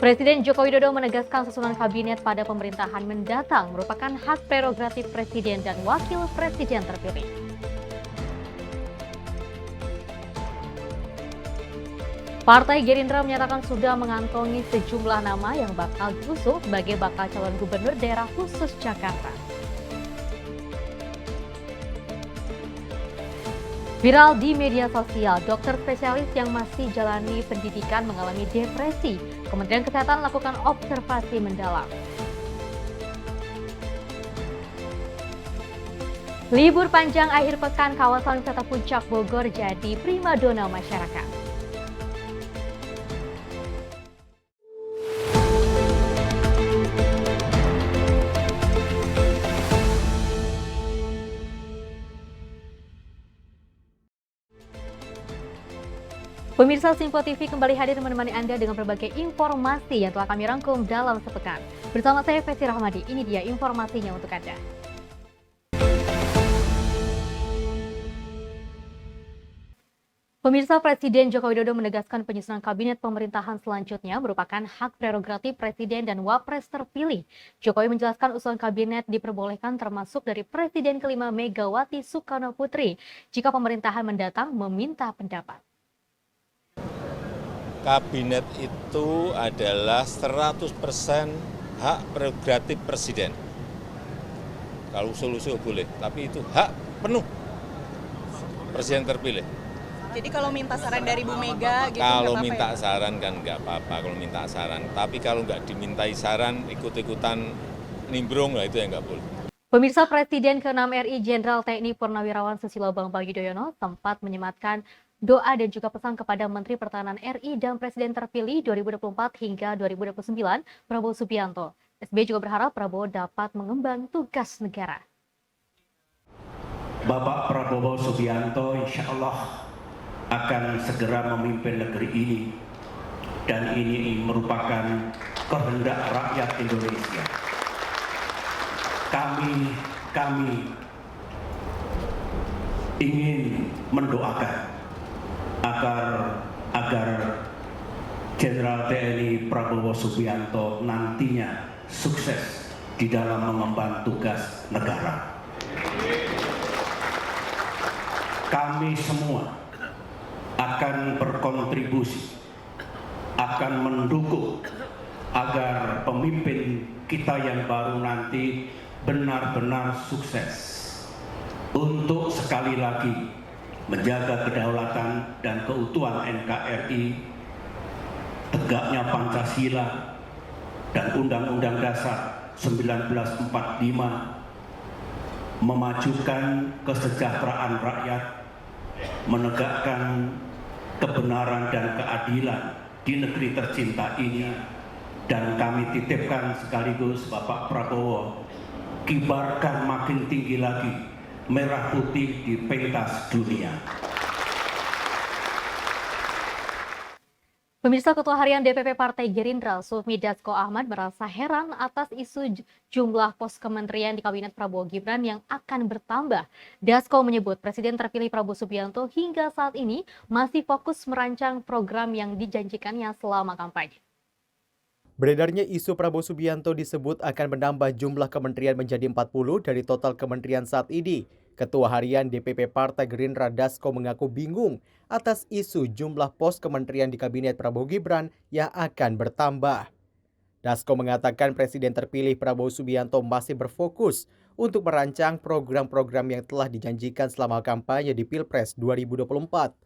Presiden Joko Widodo menegaskan susunan kabinet pada pemerintahan mendatang merupakan hak prerogatif Presiden dan Wakil Presiden terpilih. Partai Gerindra menyatakan sudah mengantongi sejumlah nama yang bakal diusung sebagai bakal calon gubernur daerah khusus Jakarta. Viral di media sosial, dokter spesialis yang masih jalani pendidikan mengalami depresi. Kementerian Kesehatan lakukan observasi mendalam. Libur panjang akhir pekan kawasan wisata Puncak Bogor jadi primadona masyarakat. Pemirsa Simpo TV kembali hadir menemani Anda dengan berbagai informasi yang telah kami rangkum dalam sepekan. Bersama saya Fesi Rahmadi, ini dia informasinya untuk Anda. Pemirsa, Presiden Joko Widodo menegaskan penyusunan kabinet pemerintahan selanjutnya merupakan hak prerogatif Presiden dan Wapres terpilih. Jokowi menjelaskan usulan kabinet diperbolehkan termasuk dari Presiden kelima Megawati Soekarno Putri jika pemerintahan mendatang meminta pendapat. Kabinet itu adalah 100% hak prerogatif Presiden. Kalau usul-usul boleh, tapi itu hak penuh Presiden terpilih. Jadi kalau minta saran dari Bu Mega gitu kalau nggak minta apa-apa ya? saran kan nggak apa-apa kalau minta saran. Tapi kalau nggak dimintai saran, ikut-ikutan nimbrung lah itu yang nggak boleh. Pemirsa, Presiden ke-6 RI Jenderal TNI Purnawirawan Susilo Bambang Yudhoyono sempat menyematkan doa dan juga pesan kepada Menteri Pertahanan RI dan Presiden terpilih 2024 hingga 2029 Prabowo Subianto. SBY juga berharap Prabowo dapat mengemban tugas negara. Bapak Prabowo Subianto insya Allah akan segera memimpin negeri ini, dan ini merupakan kehendak rakyat Indonesia. Kami ingin mendoakan agar Jenderal TNI Prabowo Subianto nantinya sukses di dalam mengemban tugas negara. Kami semua akan berkontribusi, akan mendukung agar pemimpin kita yang baru nanti benar-benar sukses untuk sekali lagi menjaga kedaulatan dan keutuhan NKRI, tegaknya Pancasila dan Undang-Undang Dasar 1945, memajukan kesejahteraan rakyat, menegakkan kebenaran dan keadilan di negeri tercinta ini, dan kami titipkan sekaligus Bapak Prabowo, kibarkan makin tinggi lagi merah putih di pentas dunia. Pemirsa, Ketua Harian DPP Partai Gerindra, Sufmi Dasko Ahmad merasa heran atas isu jumlah pos kementerian di Kabinet Prabowo Gibran yang akan bertambah. Dasko menyebut Presiden terpilih Prabowo Subianto hingga saat ini masih fokus merancang program yang dijanjikannya selama kampanye. Beredarnya isu Prabowo Subianto disebut akan menambah jumlah kementerian menjadi 40 dari total kementerian saat ini. Ketua Harian DPP Partai Gerindra Dasko mengaku bingung atas isu jumlah pos kementerian di Kabinet Prabowo Gibran yang akan bertambah. Dasko mengatakan Presiden terpilih Prabowo Subianto masih berfokus untuk merancang program-program yang telah dijanjikan selama kampanye di Pilpres 2024.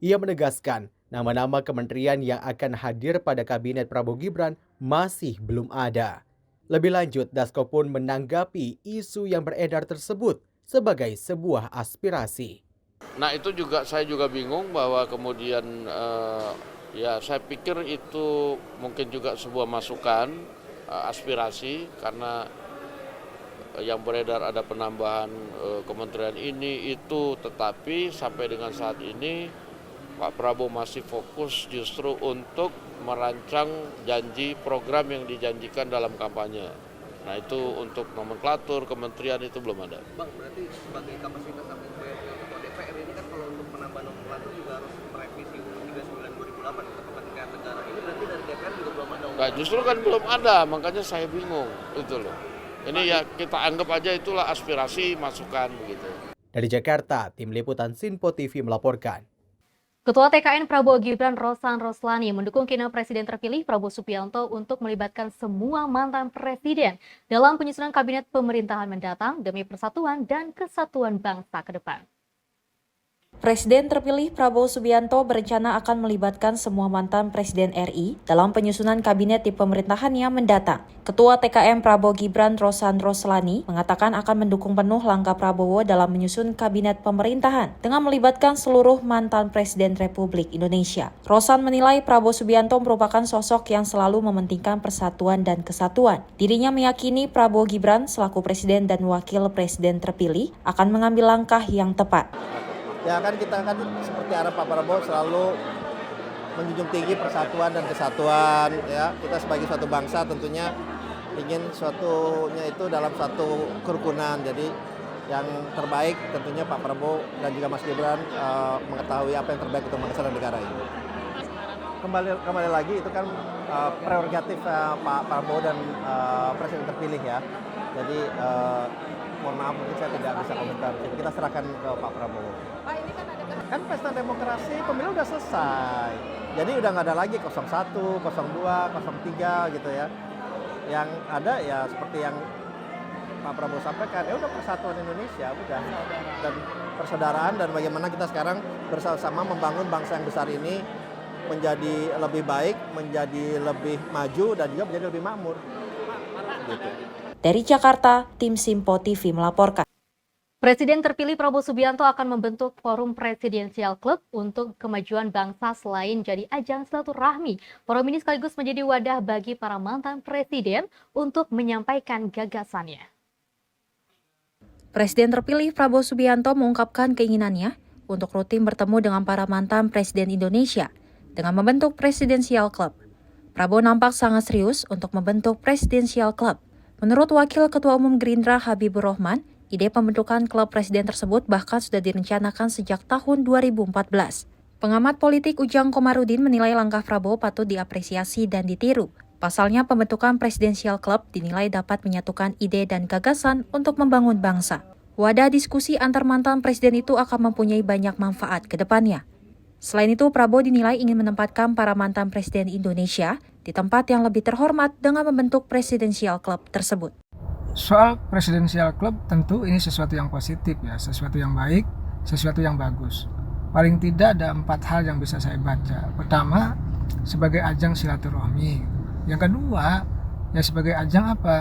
Ia menegaskan nama-nama kementerian yang akan hadir pada Kabinet Prabowo Gibran masih belum ada. Lebih lanjut, Dasko pun menanggapi isu yang beredar tersebut sebagai sebuah aspirasi. Nah itu juga saya juga bingung bahwa kemudian ya saya pikir itu mungkin juga sebuah masukan, aspirasi, karena yang beredar ada penambahan kementerian ini itu, tetapi sampai dengan saat ini Pak Prabowo masih fokus justru untuk merancang janji program yang dijanjikan dalam kampanye. Nah itu untuk nomenklatur kementerian itu belum ada. Bang, berarti sebagai kapasitas ketua DPR ini kan kalau untuk menambah nomenklatur juga harus merevisi UU 39 2008 atau ketika negara. Ini berarti dari DPR juga belum ada. Nah, justru kan belum ada, makanya saya bingung itu loh. Ini ya kita anggap aja itulah aspirasi, masukan begitu. Dari Jakarta, Tim Liputan Sinpo TV melaporkan. Ketua TKN Prabowo Gibran Rosan Roslani mendukung kinerja Presiden terpilih Prabowo Subianto untuk melibatkan semua mantan presiden dalam penyusunan kabinet pemerintahan mendatang demi persatuan dan kesatuan bangsa ke depan. Presiden terpilih Prabowo Subianto berencana akan melibatkan semua mantan Presiden RI dalam penyusunan kabinet di pemerintahannya mendatang. Ketua TKN Prabowo Gibran Rosan Roslani mengatakan akan mendukung penuh langkah Prabowo dalam menyusun kabinet pemerintahan dengan melibatkan seluruh mantan Presiden Republik Indonesia. Rosan menilai Prabowo Subianto merupakan sosok yang selalu mementingkan persatuan dan kesatuan. Dirinya meyakini Prabowo Gibran selaku Presiden dan Wakil Presiden terpilih akan mengambil langkah yang tepat. Ya kan kita kan seperti arah Pak Prabowo selalu menjunjung tinggi persatuan dan kesatuan ya. Kita sebagai suatu bangsa tentunya ingin suatunya itu dalam satu kerukunan. Jadi yang terbaik tentunya Pak Prabowo dan juga Mas Gibran mengetahui apa yang terbaik untuk bangsa dan negara ini. Kembali lagi itu kan prerogatif Pak Prabowo dan Presiden terpilih ya. Jadi mohon maaf mungkin saya tidak bisa komentar. Jadi kita serahkan ke Pak Prabowo. Pak, ini kan ada Pesta demokrasi pemilu udah selesai. Jadi udah nggak ada lagi 01, 02, 03 gitu ya. Yang ada ya seperti yang Pak Prabowo sampaikan, ya udah persatuan Indonesia udah dan persaudaraan dan bagaimana kita sekarang bersama-sama membangun bangsa yang besar ini menjadi lebih baik, menjadi lebih maju dan juga menjadi lebih makmur. Gitu. Dari Jakarta, Tim Sinpo TV melaporkan. Presiden terpilih Prabowo Subianto akan membentuk Forum Presidensial Club untuk kemajuan bangsa selain jadi ajang silaturahmi. Forum ini sekaligus menjadi wadah bagi para mantan presiden untuk menyampaikan gagasannya. Presiden terpilih Prabowo Subianto mengungkapkan keinginannya untuk rutin bertemu dengan para mantan presiden Indonesia dengan membentuk Presidensial Club. Prabowo nampak sangat serius untuk membentuk Presidensial Club. Menurut Wakil Ketua Umum Gerindra Habibur Rahman, ide pembentukan klub presiden tersebut bahkan sudah direncanakan sejak tahun 2014. Pengamat politik Ujang Komarudin menilai langkah Prabowo patut diapresiasi dan ditiru. Pasalnya, pembentukan Presidensial Club dinilai dapat menyatukan ide dan gagasan untuk membangun bangsa. Wadah diskusi antar mantan presiden itu akan mempunyai banyak manfaat ke depannya. Selain itu, Prabowo dinilai ingin menempatkan para mantan presiden Indonesia di tempat yang lebih terhormat dengan membentuk Presidensial Club tersebut. Soal Presidensial Club tentu ini sesuatu yang positif ya, sesuatu yang baik, sesuatu yang bagus. Paling tidak ada 4 hal yang bisa saya baca. Pertama, sebagai ajang silaturahmi. Yang kedua, ya sebagai ajang apa?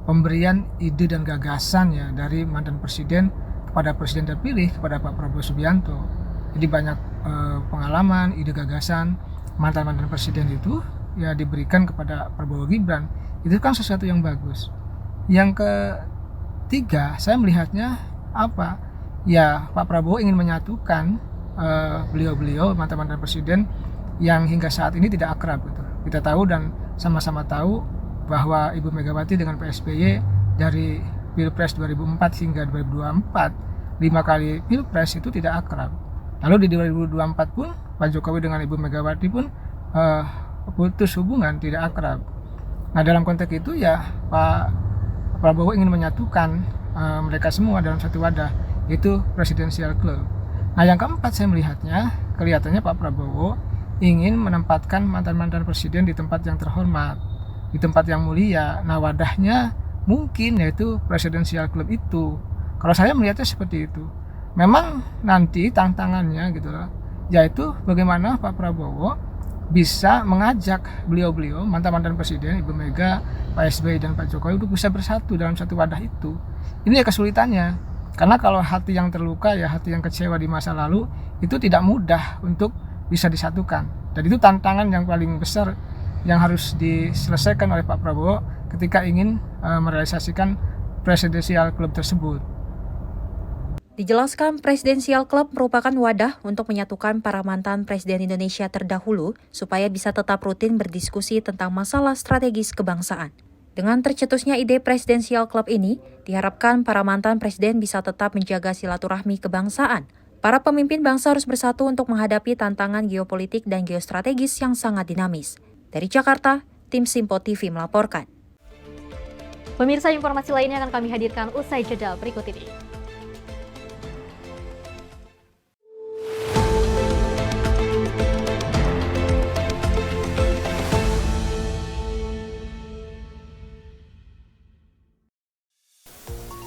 Pemberian ide dan gagasan ya dari mantan presiden kepada presiden terpilih, kepada Pak Prabowo Subianto. Jadi banyak pengalaman, ide gagasan mantan-mantan presiden itu ya diberikan kepada Prabowo Gibran. Itu kan sesuatu yang bagus. Yang ketiga, saya melihatnya apa? Ya, Pak Prabowo ingin menyatukan beliau-beliau mantan-mantan presiden yang hingga saat ini tidak akrab gitu. Kita tahu dan sama-sama tahu bahwa Ibu Megawati dengan Pak SBY dari Pilpres 2004 hingga 2024, 5 kali Pilpres itu tidak akrab. Lalu di 2024 pun Pak Jokowi dengan Ibu Megawati pun putus hubungan, tidak akrab. Nah dalam konteks itu ya Pak Prabowo ingin menyatukan mereka semua dalam satu wadah, yaitu Presidensial Club. Nah yang keempat saya melihatnya, kelihatannya Pak Prabowo ingin menempatkan mantan-mantan presiden di tempat yang terhormat, di tempat yang mulia. Nah wadahnya mungkin yaitu Presidensial Club itu. Kalau saya melihatnya seperti itu. Memang nanti tantangannya gitu loh, yaitu bagaimana Pak Prabowo bisa mengajak beliau-beliau mantan-mantan presiden, Ibu Mega, Pak SBY dan Pak Jokowi untuk bisa bersatu dalam satu wadah itu. Ini ya kesulitannya, karena kalau hati yang terluka ya hati yang kecewa di masa lalu itu tidak mudah untuk bisa disatukan. Dan itu tantangan yang paling besar yang harus diselesaikan oleh Pak Prabowo ketika ingin merealisasikan Presidensial Club tersebut. Dijelaskan Presidensial Club merupakan wadah untuk menyatukan para mantan presiden Indonesia terdahulu supaya bisa tetap rutin berdiskusi tentang masalah strategis kebangsaan. Dengan tercetusnya ide Presidensial Club ini, diharapkan para mantan presiden bisa tetap menjaga silaturahmi kebangsaan, Para pemimpin bangsa harus bersatu untuk menghadapi tantangan geopolitik dan geostrategis yang sangat dinamis. Dari Jakarta, tim Simpo TV melaporkan. Pemirsa, informasi lainnya akan kami hadirkan usai jeda berikut ini.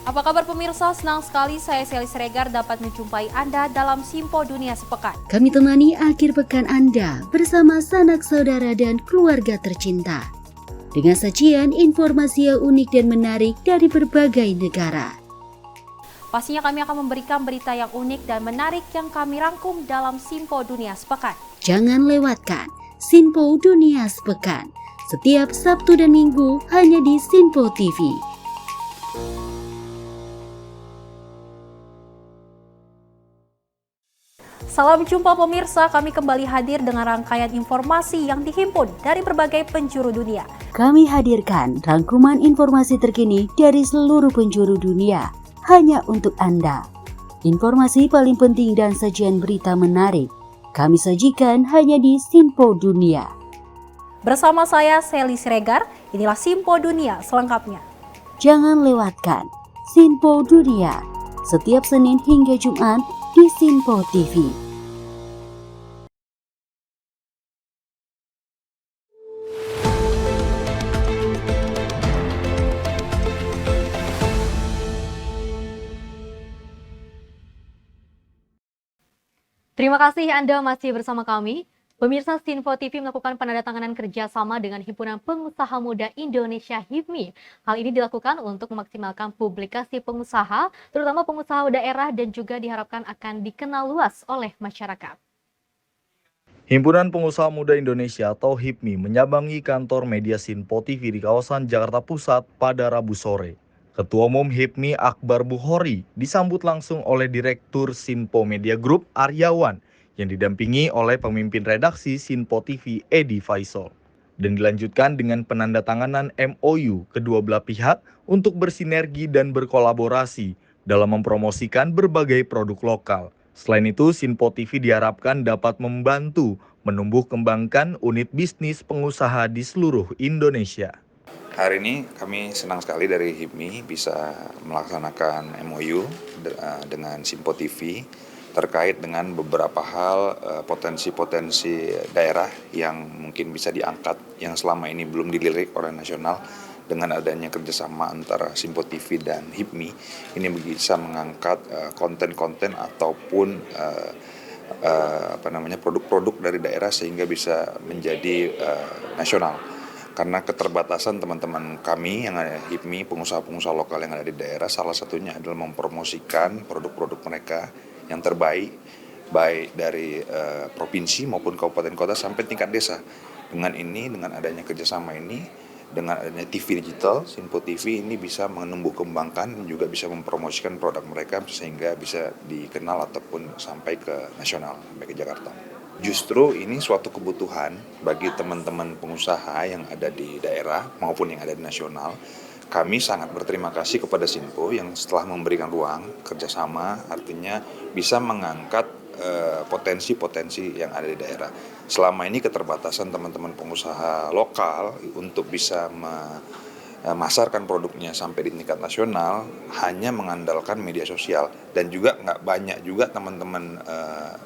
Apa kabar pemirsa? Senang sekali saya Sally Siregar dapat menjumpai Anda dalam Simpo Dunia Sepekan. Kami temani akhir pekan Anda bersama sanak saudara dan keluarga tercinta. Dengan sajian informasi yang unik dan menarik dari berbagai negara. Pastinya kami akan memberikan berita yang unik dan menarik yang kami rangkum dalam Simpo Dunia Sepekan. Jangan lewatkan Simpo Dunia Sepekan setiap Sabtu dan Minggu hanya di Simpo TV. Salam jumpa pemirsa, kami kembali hadir dengan rangkaian informasi yang dihimpun dari berbagai penjuru dunia. Kami hadirkan rangkuman informasi terkini dari seluruh penjuru dunia hanya untuk Anda. Informasi paling penting dan sajian berita menarik kami sajikan hanya di Simpo Dunia. Bersama saya Sally Siregar, inilah Simpo Dunia selengkapnya. Jangan lewatkan Simpo Dunia setiap Senin hingga Jumat di Simpo TV. Terima kasih Anda masih bersama kami. Pemirsa, Simpo TV melakukan penandatanganan kerjasama dengan Himpunan Pengusaha Muda Indonesia (HIPMI). Hal ini dilakukan untuk memaksimalkan publikasi pengusaha, terutama pengusaha daerah, dan juga diharapkan akan dikenal luas oleh masyarakat. Himpunan Pengusaha Muda Indonesia atau HIPMI menyambangi kantor media Simpo TV di kawasan Jakarta Pusat pada Rabu sore. Ketua Umum HIPMI Akbar Bukhori disambut langsung oleh Direktur Simpo Media Group Aryawan yang didampingi oleh pemimpin redaksi Simpo TV Edi Faisal. Dan dilanjutkan dengan penandatanganan MOU kedua belah pihak untuk bersinergi dan berkolaborasi dalam mempromosikan berbagai produk lokal. Selain itu, Simpo TV diharapkan dapat membantu menumbuh kembangkan unit bisnis pengusaha di seluruh Indonesia. Hari ini kami senang sekali dari HIPMI bisa melaksanakan MOU dengan Simpo TV terkait dengan beberapa hal potensi-potensi daerah yang mungkin bisa diangkat yang selama ini belum dilirik oleh nasional. Dengan adanya kerjasama antara Simpo TV dan HIPMI, ini bisa mengangkat konten-konten ataupun produk-produk dari daerah sehingga bisa menjadi nasional. Karena keterbatasan teman-teman kami yang ada di HIPMI, pengusaha-pengusaha lokal yang ada di daerah, salah satunya adalah mempromosikan produk-produk mereka yang terbaik, baik dari provinsi maupun kabupaten kota sampai tingkat desa. Dengan ini, dengan adanya kerjasama ini, dengan adanya TV digital, Simpo TV ini bisa menumbuh kembangkan dan juga bisa mempromosikan produk mereka sehingga bisa dikenal ataupun sampai ke nasional, sampai ke Jakarta. Justru ini suatu kebutuhan bagi teman-teman pengusaha yang ada di daerah maupun yang ada di nasional. Kami sangat berterima kasih kepada Simpo yang setelah memberikan ruang kerjasama, artinya bisa mengangkat potensi-potensi yang ada di daerah. Selama ini keterbatasan teman-teman pengusaha lokal untuk bisa memasarkan produknya sampai di tingkat nasional hanya mengandalkan media sosial, dan juga nggak banyak juga teman-teman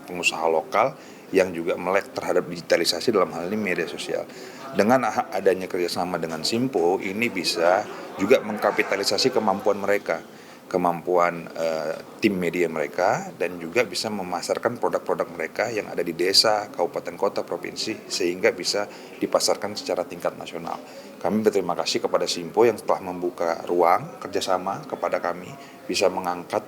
pengusaha lokal yang juga melek terhadap digitalisasi dalam hal ini media sosial. Dengan adanya kerjasama dengan Simpo, ini bisa juga mengkapitalisasi kemampuan mereka, kemampuan tim media mereka, dan juga bisa memasarkan produk-produk mereka yang ada di desa, kabupaten kota, provinsi, sehingga bisa dipasarkan secara tingkat nasional. Kami berterima kasih kepada Simpo yang telah membuka ruang kerjasama kepada kami, bisa mengangkat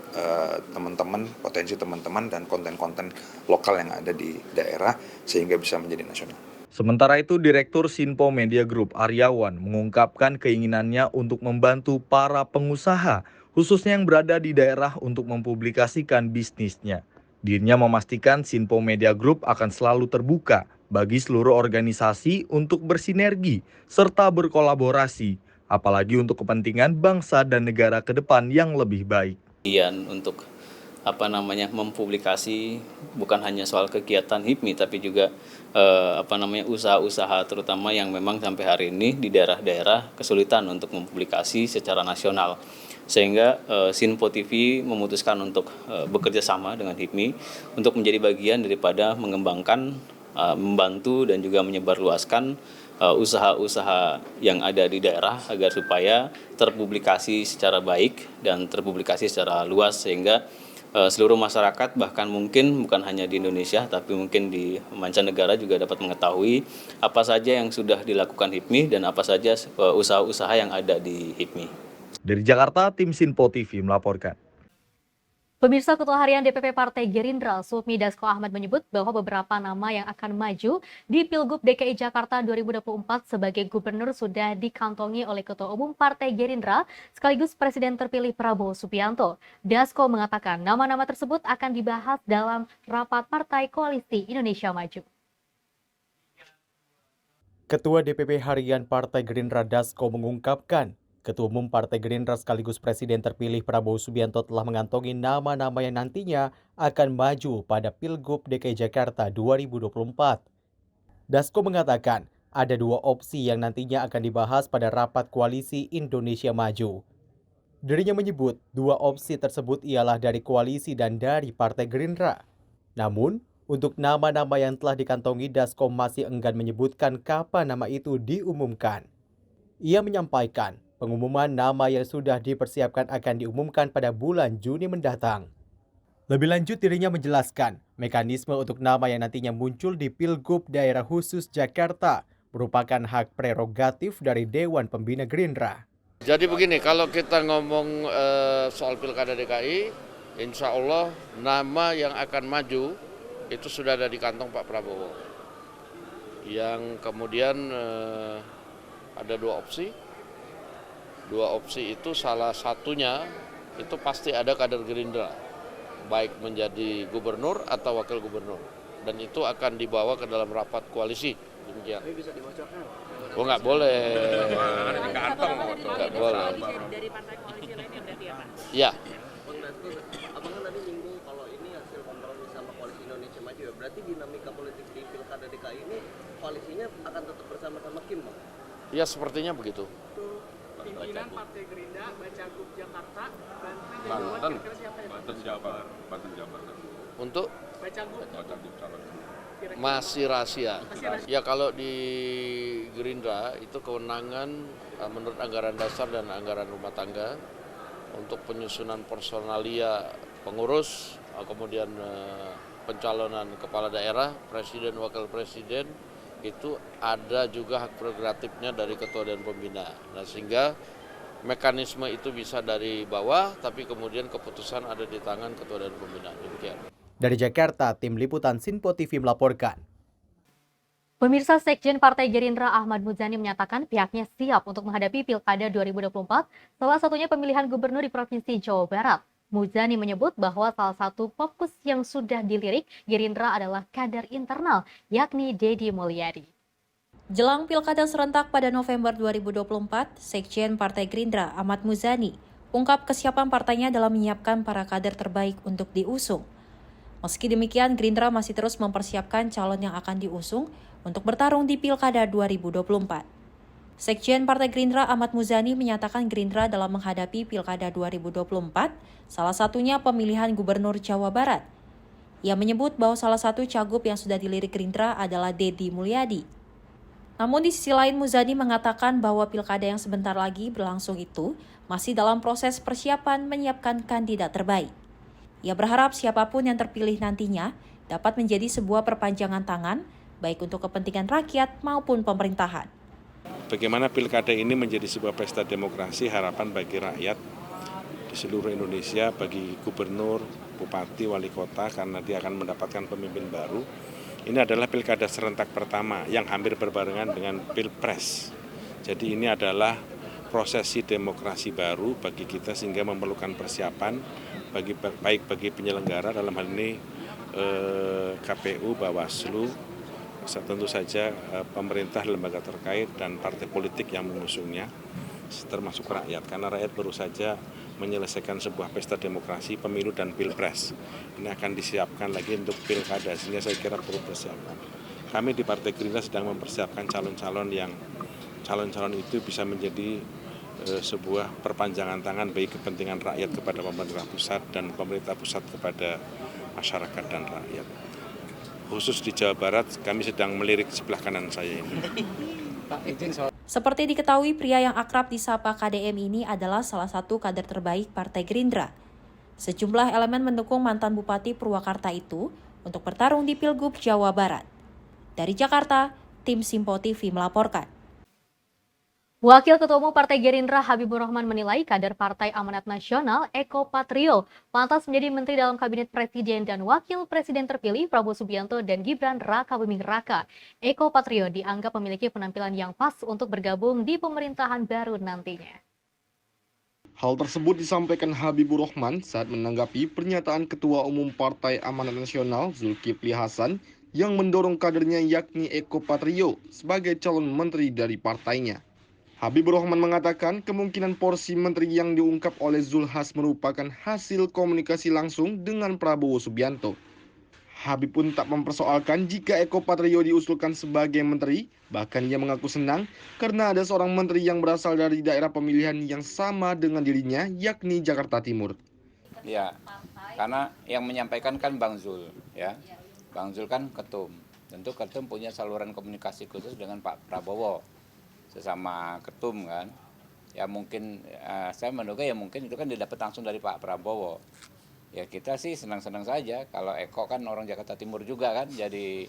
teman-teman, potensi teman-teman dan konten-konten lokal yang ada di daerah sehingga bisa menjadi nasional. Sementara itu, Direktur Simpo Media Group Aryawan mengungkapkan keinginannya untuk membantu para pengusaha, khususnya yang berada di daerah untuk mempublikasikan bisnisnya. Dirinya memastikan Simpo Media Group akan selalu terbuka bagi seluruh organisasi untuk bersinergi serta berkolaborasi, apalagi untuk kepentingan bangsa dan negara ke depan yang lebih baik. Untuk mempublikasi bukan hanya soal kegiatan HIPMI tapi juga usaha-usaha terutama yang memang sampai hari ini di daerah-daerah kesulitan untuk mempublikasi secara nasional. Sehingga Sinpo TV memutuskan untuk bekerja sama dengan HIPMI untuk menjadi bagian daripada mengembangkan, membantu dan juga menyebarluaskan usaha-usaha yang ada di daerah agar supaya terpublikasi secara baik dan terpublikasi secara luas sehingga seluruh masyarakat bahkan mungkin bukan hanya di Indonesia tapi mungkin di mancanegara juga dapat mengetahui apa saja yang sudah dilakukan HIPMI dan apa saja usaha-usaha yang ada di HIPMI. Dari Jakarta, tim Sinpo TV melaporkan. Pemirsa, Ketua Harian DPP Partai Gerindra, Sufmi Dasko Ahmad menyebut bahwa beberapa nama yang akan maju di Pilgub DKI Jakarta 2024 sebagai gubernur sudah dikantongi oleh Ketua Umum Partai Gerindra sekaligus Presiden terpilih Prabowo Subianto. Dasko mengatakan nama-nama tersebut akan dibahas dalam rapat Partai Koalisi Indonesia Maju. Ketua DPP Harian Partai Gerindra Dasko mengungkapkan, Ketua Umum Partai Gerindra sekaligus Presiden terpilih Prabowo Subianto telah mengantongi nama-nama yang nantinya akan maju pada Pilgub DKI Jakarta 2024. Dasko mengatakan ada dua opsi yang nantinya akan dibahas pada rapat Koalisi Indonesia Maju. Dirinya menyebut dua opsi tersebut ialah dari koalisi dan dari Partai Gerindra. Namun, untuk nama-nama yang telah dikantongi, Dasko masih enggan menyebutkan kapan nama itu diumumkan. Ia menyampaikan pengumuman nama yang sudah dipersiapkan akan diumumkan pada bulan Juni mendatang. Lebih lanjut, dirinya menjelaskan mekanisme untuk nama yang nantinya muncul di Pilgub Daerah Khusus Jakarta merupakan hak prerogatif dari Dewan Pembina Gerindra. Jadi begini, kalau kita ngomong soal Pilkada DKI, insya Allah nama yang akan maju itu sudah ada di kantong Pak Prabowo. Yang kemudian ada dua opsi. Dua opsi itu salah satunya itu pasti ada kader Gerindra, baik menjadi gubernur atau wakil gubernur. Dan itu akan dibawa ke dalam rapat koalisi. Demikian. Tapi bisa dibocorkan? Oh nggak boleh. Nggak boleh. Dari partai koalisi lainnya berarti ya Pak? Ya. Abang kan tadi nyinggung kalau ini hasil kompromi sama koalisi Indonesia Maju ya. Berarti dinamika politik di Pilkada DKI ini koalisinya akan tetap bersama-sama Kim, Bang? Ya sepertinya begitu. Pimpinan Partai Gerindra, Bacagub Jakarta, Banten, Banten. kira-kira siapa ya? Banten Jakarta. Untuk Bacagub. masih rahasia. Ya kalau di Gerindra itu kewenangan menurut anggaran dasar dan anggaran rumah tangga untuk penyusunan personalia pengurus, kemudian pencalonan kepala daerah, presiden, wakil presiden, itu ada juga hak prerogatifnya dari ketua dan pembina. Nah, sehingga mekanisme itu bisa dari bawah, tapi kemudian keputusan ada di tangan ketua dan pembina. Demikian. Dari Jakarta, tim liputan Sinpo TV melaporkan. Pemirsa, Sekjen Partai Gerindra Ahmad Muzani menyatakan pihaknya siap untuk menghadapi Pilkada 2024, salah satunya pemilihan gubernur di Provinsi Jawa Barat. Muzani menyebut bahwa salah satu fokus yang sudah dilirik Gerindra adalah kader internal, yakni Deddy Mulyadi. Jelang Pilkada serentak pada November 2024, Sekjen Partai Gerindra Ahmad Muzani ungkap kesiapan partainya dalam menyiapkan para kader terbaik untuk diusung. Meski demikian, Gerindra masih terus mempersiapkan calon yang akan diusung untuk bertarung di Pilkada 2024. Sekjen Partai Gerindra Ahmad Muzani menyatakan Gerindra dalam menghadapi Pilkada 2024, salah satunya pemilihan Gubernur Jawa Barat. Ia menyebut bahwa salah satu cagup yang sudah dilirik Gerindra adalah Deddy Mulyadi. Namun di sisi lain, Muzani mengatakan bahwa Pilkada yang sebentar lagi berlangsung itu masih dalam proses persiapan menyiapkan kandidat terbaik. Ia berharap siapapun yang terpilih nantinya dapat menjadi sebuah perpanjangan tangan, baik untuk kepentingan rakyat maupun pemerintahan. Bagaimana Pilkada ini menjadi sebuah pesta demokrasi, harapan bagi rakyat di seluruh Indonesia, bagi gubernur, bupati, wali kota, karena dia akan mendapatkan pemimpin baru. Ini adalah Pilkada serentak pertama yang hampir berbarengan dengan Pilpres. Jadi ini adalah prosesi demokrasi baru bagi kita sehingga memerlukan persiapan baik bagi penyelenggara dalam hal ini KPU, Bawaslu, tentu saja pemerintah, lembaga terkait dan partai politik yang mengusungnya. termasuk rakyat, karena rakyat baru saja menyelesaikan sebuah pesta demokrasi, pemilu dan pilpres. Ini akan disiapkan lagi untuk pilkada, sehingga saya kira perlu persiapan. Kami di Partai Gerindra sedang mempersiapkan calon-calon itu bisa menjadi sebuah perpanjangan tangan bagi kepentingan rakyat kepada pemerintah pusat dan pemerintah pusat kepada masyarakat dan rakyat. Khusus di Jawa Barat, kami sedang melirik sebelah kanan saya ini. Seperti diketahui, pria yang akrab disapa KDM ini adalah salah satu kader terbaik Partai Gerindra. Sejumlah elemen mendukung mantan Bupati Purwakarta itu untuk bertarung di Pilgub Jawa Barat. Dari Jakarta, tim Simpo TV melaporkan. Wakil Ketua Umum Partai Gerindra Habibur Rahman menilai kader Partai Amanat Nasional Eko Patrio pantas menjadi menteri dalam Kabinet Presiden dan Wakil Presiden terpilih Prabowo Subianto dan Gibran Rakabuming Raka. Eko Patrio dianggap memiliki penampilan yang pas untuk bergabung di pemerintahan baru nantinya. Hal tersebut disampaikan Habibur Rahman saat menanggapi pernyataan Ketua Umum Partai Amanat Nasional Zulkifli Hasan yang mendorong kadernya yakni Eko Patrio sebagai calon menteri dari partainya. Habibur Rahman mengatakan kemungkinan porsi menteri yang diungkap oleh Zulhas merupakan hasil komunikasi langsung dengan Prabowo Subianto. Habib pun tak mempersoalkan jika Eko Patrio diusulkan sebagai menteri, bahkan ia mengaku senang karena ada seorang menteri yang berasal dari daerah pemilihan yang sama dengan dirinya, yakni Jakarta Timur. Ya, karena yang menyampaikan kan Bang Zul, ya. Bang Zul kan ketum. Tentu ketum punya saluran komunikasi khusus dengan Pak Prabowo. Sesama ketum kan, ya mungkin saya menduga ya mungkin itu kan didapat langsung dari Pak Prabowo. Ya kita sih senang-senang saja kalau Eko kan orang Jakarta Timur juga kan, jadi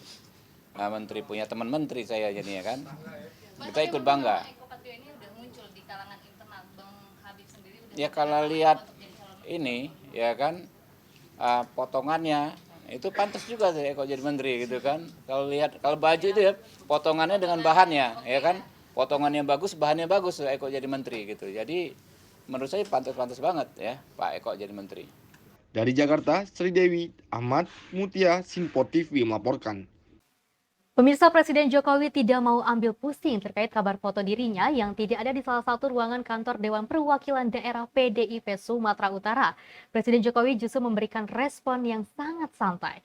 menteri, punya teman menteri saya jadinya kan. Kita ikut bangga. Eko Patrio ini udah muncul di kalangan internal, Bang Habib sendiri udah. Ya kalau lihat ini ya kan potongannya itu pantas juga sih Eko jadi menteri gitu kan. Kalau lihat kalau baju itu ya potongannya dengan bahannya ya kan. Potongannya bagus, bahannya bagus, Eko jadi menteri gitu. Jadi menurut saya pantas-pantas banget ya Pak Eko jadi menteri. Dari Jakarta, Sri Dewi, Ahmad Mutia, Simpo TV melaporkan. Pemirsa, Presiden Jokowi tidak mau ambil pusing terkait kabar foto dirinya yang tidak ada di salah satu ruangan kantor Dewan Perwakilan Daerah PDIP Sumatera Utara. Presiden Jokowi justru memberikan respon yang sangat santai.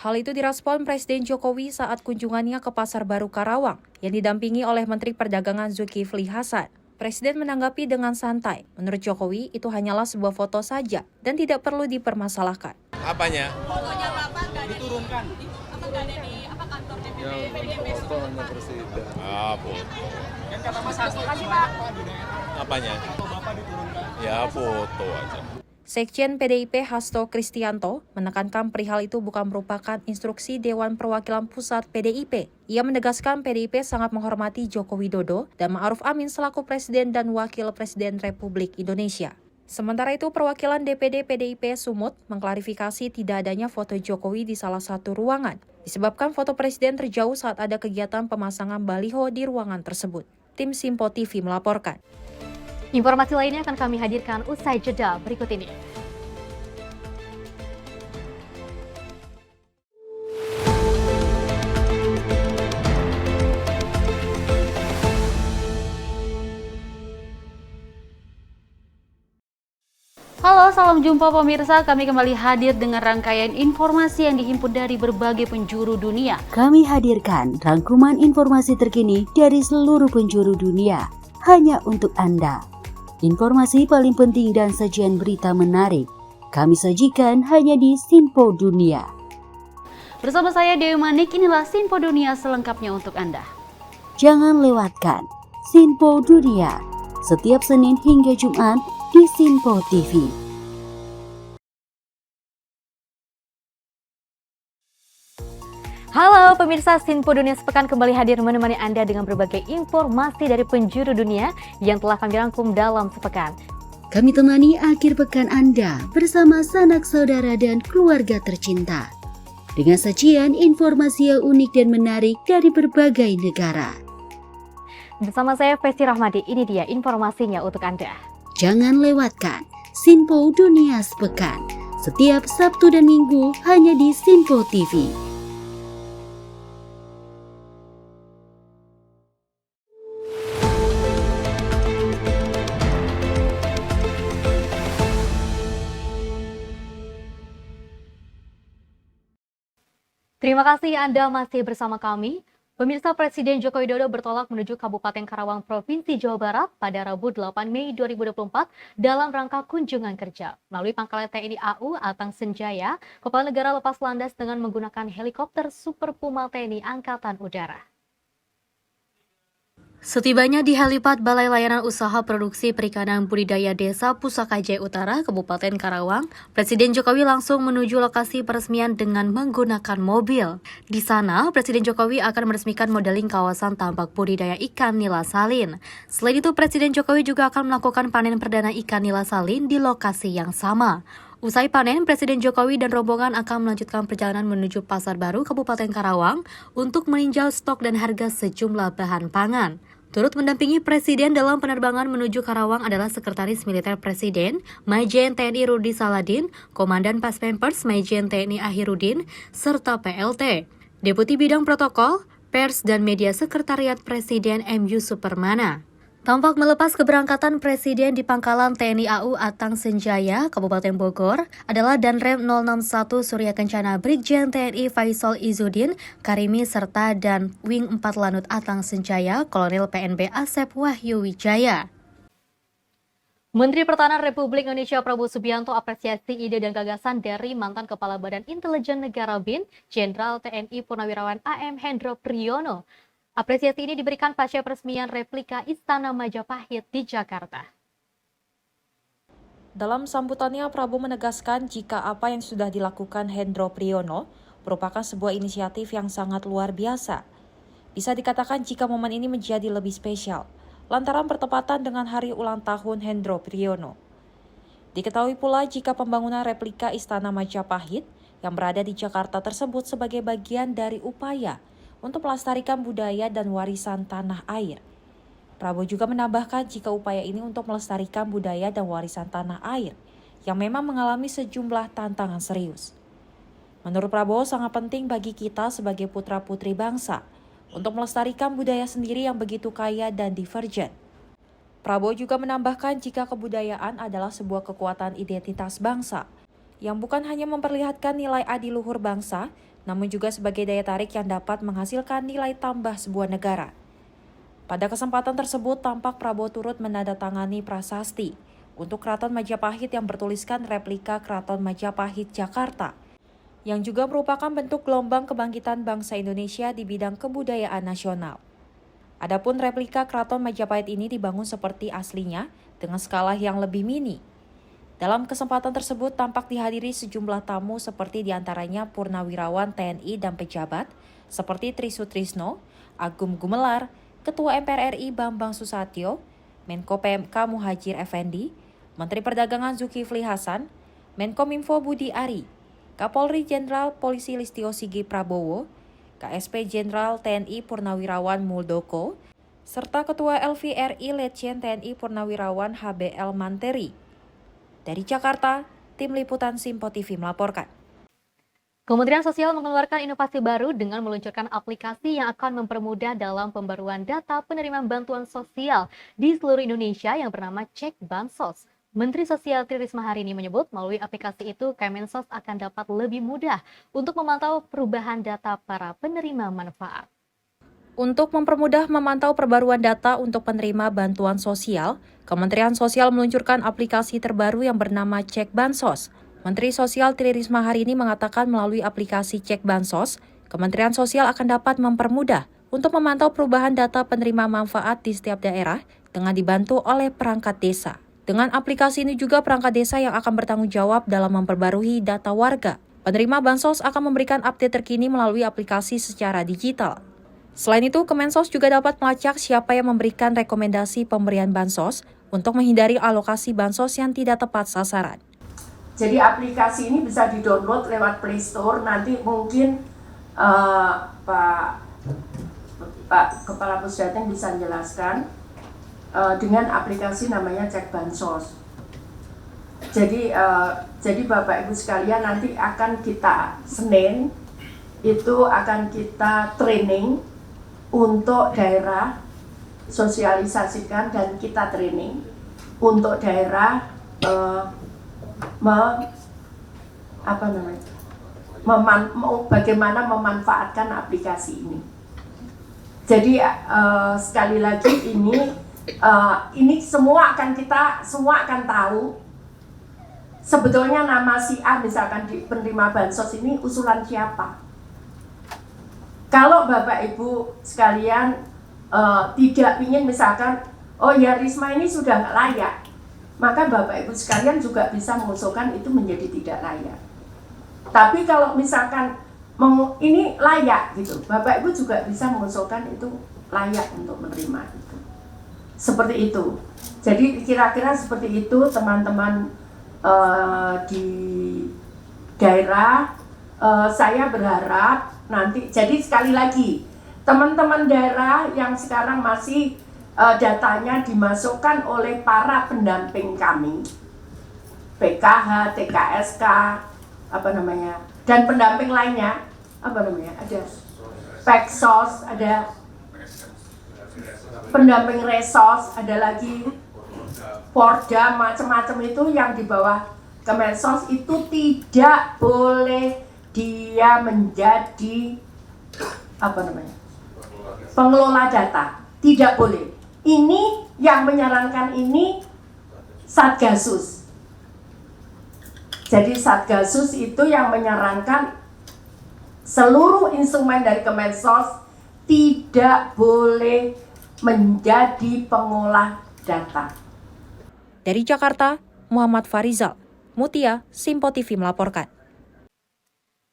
Hal itu direspon Presiden Jokowi saat kunjungannya ke Pasar Baru Karawang yang didampingi oleh Menteri Perdagangan Zulkifli Hasan. Presiden menanggapi dengan santai. Menurut Jokowi, itu hanyalah sebuah foto saja dan tidak perlu dipermasalahkan. Apanya? Fotonya Bapak nggak ada diturunkan. Apa nggak ada di kantor DPD PDIP Sumatera? foto. Yang kata Mas Hasto kasih Pak. Apanya? Foto Bapak diturunkan. Ya foto aja. Sekjen PDIP Hasto Kristianto menekankan perihal itu bukan merupakan instruksi Dewan Perwakilan Pusat PDIP. Ia menegaskan PDIP sangat menghormati Joko Widodo dan Ma'ruf Amin selaku Presiden dan Wakil Presiden Republik Indonesia. Sementara itu, perwakilan DPD PDIP Sumut mengklarifikasi tidak adanya foto Jokowi di salah satu ruangan, disebabkan foto Presiden terjauh saat ada kegiatan pemasangan baliho di ruangan tersebut. Tim Simpo TV melaporkan. Informasi lainnya akan kami hadirkan usai jeda berikut ini. Halo, salam jumpa pemirsa. Kami kembali hadir dengan rangkaian informasi yang dihimpun dari berbagai penjuru dunia. Kami hadirkan rangkuman informasi terkini dari seluruh penjuru dunia hanya untuk Anda. Informasi paling penting dan sajian berita menarik kami sajikan hanya di Simpo Dunia. Bersama saya Dewi Manik, inilah Simpo Dunia selengkapnya untuk Anda. Jangan lewatkan Simpo Dunia setiap Senin hingga Jumat di Simpo TV. Halo pemirsa, Simpo Dunia sepekan kembali hadir menemani Anda dengan berbagai informasi dari penjuru dunia yang telah kami rangkum dalam sepekan. Kami temani akhir pekan Anda bersama sanak saudara dan keluarga tercinta. Dengan sajian informasi yang unik dan menarik dari berbagai negara. Bersama saya Festi Rahmadi, ini dia informasinya untuk Anda. Jangan lewatkan Simpo Dunia sepekan setiap Sabtu dan Minggu hanya di Simpo TV. Terima kasih Anda masih bersama kami. Pemirsa, Presiden Joko Widodo bertolak menuju Kabupaten Karawang, Provinsi Jawa Barat pada Rabu 8 Mei 2024 dalam rangka kunjungan kerja. Melalui pangkalan TNI AU Atang Senjaya, Kepala Negara lepas landas dengan menggunakan helikopter Super Puma TNI Angkatan Udara. Setibanya di helipad Balai Layanan Usaha Produksi Perikanan Budidaya Desa Pusaka Jaya Utara, Kabupaten Karawang, Presiden Jokowi langsung menuju lokasi peresmian dengan menggunakan mobil. Di sana, Presiden Jokowi akan meresmikan modeling kawasan tambak budidaya ikan nila salin. Selain itu, Presiden Jokowi juga akan melakukan panen perdana ikan nila salin di lokasi yang sama. Usai panen, Presiden Jokowi dan rombongan akan melanjutkan perjalanan menuju Pasar Baru Kabupaten Karawang untuk meninjau stok dan harga sejumlah bahan pangan. Turut mendampingi Presiden dalam penerbangan menuju Karawang adalah Sekretaris Militer Presiden, Majen TNI Rudi Saladin, Komandan Pas Pampers Majen TNI Ahirudin, serta PLT. Deputi Bidang Protokol, Pers dan Media Sekretariat Presiden M. Yusuf Permana. Tampak melepas keberangkatan Presiden di pangkalan TNI AU Atang Senjaya, Kabupaten Bogor, adalah Danrem 061 Surya Kencana Brigjen TNI Faisal Izzuddin Karimi serta dan Wing 4 Lanut Atang Senjaya, Kolonel PNB Asep Wahyu Wijaya. Menteri Pertahanan Republik Indonesia Prabowo Subianto apresiasi ide dan gagasan dari mantan Kepala Badan Intelijen Negara BIN, Jenderal TNI Purnawirawan AM Hendro Priyono. Apresiasi ini diberikan pasca peresmian replika Istana Majapahit di Jakarta. Dalam sambutannya, Prabowo menegaskan jika apa yang sudah dilakukan Hendro Priyono merupakan sebuah inisiatif yang sangat luar biasa. Bisa dikatakan jika momen ini menjadi lebih spesial, lantaran bertepatan dengan hari ulang tahun Hendro Priyono. Diketahui pula jika pembangunan replika Istana Majapahit yang berada di Jakarta tersebut sebagai bagian dari upaya untuk melestarikan budaya dan warisan tanah air. Prabowo juga menambahkan jika upaya ini untuk melestarikan budaya dan warisan tanah air yang memang mengalami sejumlah tantangan serius. Menurut Prabowo sangat penting bagi kita sebagai putra-putri bangsa untuk melestarikan budaya sendiri yang begitu kaya dan divergen. Prabowo juga menambahkan jika kebudayaan adalah sebuah kekuatan identitas bangsa yang bukan hanya memperlihatkan nilai adiluhur bangsa, namun juga sebagai daya tarik yang dapat menghasilkan nilai tambah sebuah negara. Pada kesempatan tersebut, tampak Prabowo turut menandatangani prasasti untuk Keraton Majapahit yang bertuliskan replika Keraton Majapahit Jakarta, yang juga merupakan bentuk gelombang kebangkitan bangsa Indonesia di bidang kebudayaan nasional. Adapun replika Keraton Majapahit ini dibangun seperti aslinya dengan skala yang lebih mini. Dalam kesempatan tersebut tampak dihadiri sejumlah tamu seperti diantaranya Purnawirawan TNI dan pejabat seperti Tri Sutrisno, Agung Gumelar, Ketua MPR RI Bambang Susatyo, Menko PMK Muhadjir Effendi, Menteri Perdagangan Zulkifli Hasan, Menkominfo Budi Ari, Kapolri Jenderal Polisi Listio Sigit Prabowo, KSP Jenderal TNI Purnawirawan Muldoko, serta Ketua LVRI Letjen TNI Purnawirawan HBL Manteri. Dari Jakarta, Tim Liputan Simpo TV melaporkan. Kementerian Sosial mengeluarkan inovasi baru dengan meluncurkan aplikasi yang akan mempermudah dalam pembaruan data penerimaan bantuan sosial di seluruh Indonesia yang bernama Cek Bansos. Menteri Sosial Tri Risma hari ini menyebut melalui aplikasi itu Kemensos akan dapat lebih mudah untuk memantau perubahan data para penerima manfaat. Untuk mempermudah memantau perbaruan data untuk penerima bantuan sosial, Kementerian Sosial meluncurkan aplikasi terbaru yang bernama Cek Bansos. Menteri Sosial Tri Risma hari ini mengatakan melalui aplikasi Cek Bansos, Kementerian Sosial akan dapat mempermudah untuk memantau perubahan data penerima manfaat di setiap daerah dengan dibantu oleh perangkat desa. Dengan aplikasi ini juga perangkat desa yang akan bertanggung jawab dalam memperbarui data warga. Penerima Bansos akan memberikan update terkini melalui aplikasi secara digital. Selain itu, Kemensos juga dapat melacak siapa yang memberikan rekomendasi pemberian bansos untuk menghindari alokasi bansos yang tidak tepat sasaran. Jadi aplikasi ini bisa di-download lewat Play Store. Nanti mungkin Pak Kepala Pusdatin bisa menjelaskan dengan aplikasi namanya Cek Bansos. Jadi Bapak Ibu sekalian, nanti akan kita Senin itu akan kita training untuk daerah, sosialisasikan dan kita training untuk daerah bagaimana memanfaatkan aplikasi ini. Jadi sekali lagi ini semua akan tahu sebetulnya nama si A misalkan di penerima bansos ini usulan siapa. Kalau Bapak Ibu sekalian tidak ingin misalkan, oh ya Risma ini sudah nggak layak, maka Bapak Ibu sekalian juga bisa mengusulkan itu menjadi tidak layak. Tapi kalau misalkan ini layak gitu, Bapak Ibu juga bisa mengusulkan itu layak untuk menerima itu. Seperti itu. Jadi kira-kira seperti itu teman-teman di daerah. Saya berharap nanti, jadi sekali lagi teman-teman daerah yang sekarang masih datanya dimasukkan oleh para pendamping kami, PKH, TKSK, dan pendamping lainnya, ada Peksos, ada pendamping Resos, ada lagi Porda, macam-macam itu yang di bawah Kemensos itu tidak boleh dia menjadi pengelola data, tidak boleh. Ini yang menyarankan ini Satgasus. Jadi Satgasus itu yang menyarankan seluruh instrumen dari Kemensos tidak boleh menjadi pengolah data. Dari Jakarta, Muhammad Farizal, Mutia, Simpo TV melaporkan.